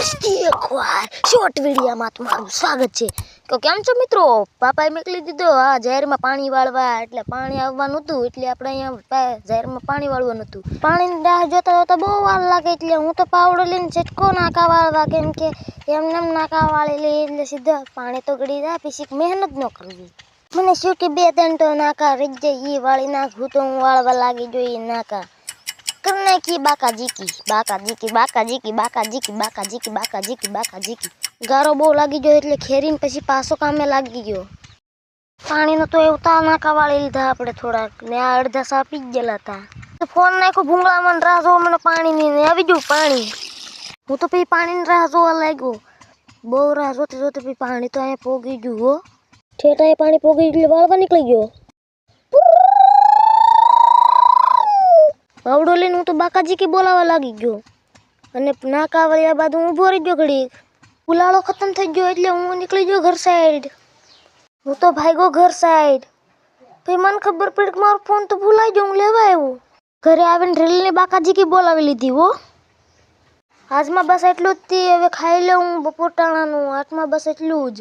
ફરીથી એકવાર શોર્ટ વિડીયોમાં તમારું સ્વાગત છે। તો કેમ છો મિત્રો? પાપાએ મોકલી દીધો આ જાહેરમાં પાણી વાળવા, એટલે પાણી આવવાનું હતું, એટલે આપણે અહીંયા જાહેરમાં પાણી વાળવાનું હતું। પાણીની રાહ જોતા જોતા બહુ વાર લાગે, એટલે હું તો પાવડો લઈને ઝટકો નાકા વાળવા, કેમ કે એમને નાકા વાળી લઈ એટલે સીધા પાણી તો ગળી જાય, પછી મહેનત ન કરવી। મને શું કે 2-3 તો નાકા રહી જાય, એ વાળી નાખું તો હું વાળવા લાગી જોઈએ નાકા करने की बाका जी गारो बो लागी जो એટલે ખેરીને પછી પાછો કામે લાગી ગયો। પાણીનો તો એવતા નાકા વાળી લીધા આપણે થોડાક, ને આ અડધા સાપી જ ગયેલા હતા। તો ફોન નાખ્યો ભૂંગળામાં, રાહ જોવા મને પાણીની, ને આવી ગયું પાણી। હું તો પછી પાણીની રાહ જોવા લાગ્યો, બહુ રાહ જોતે જોતે પછી પાણી તો અહીંયા પોગી ગયું હો, ઠેઠા પાણી પોગી એટલે વાળવા નીકળી ગયો। પાવડો લઈને હું તો બાકાજી કે બોલાવા લાગી ગયો, અને નાકા વાળ્યા બાદ હું ઊભો રહી ગયો ઘડીક। ઉલાળો ખતમ થઈ ગયો એટલે હું નીકળી ગયો ઘર સાઈડ। હું તો ભાગ્યો ઘર સાઈડ, પછી મને ખબર પડી કે મારો ફોન તો ભૂલાઈ ગયો, હું લેવા આવ્યો। ઘરે આવીને રેલને બાકાજી કે બોલાવી લીધી હો। આજમાં બસ એટલું જ થી, હવે ખાઈ લઉં બપોર ટાણાનું, આટમાં બસ એટલું જ।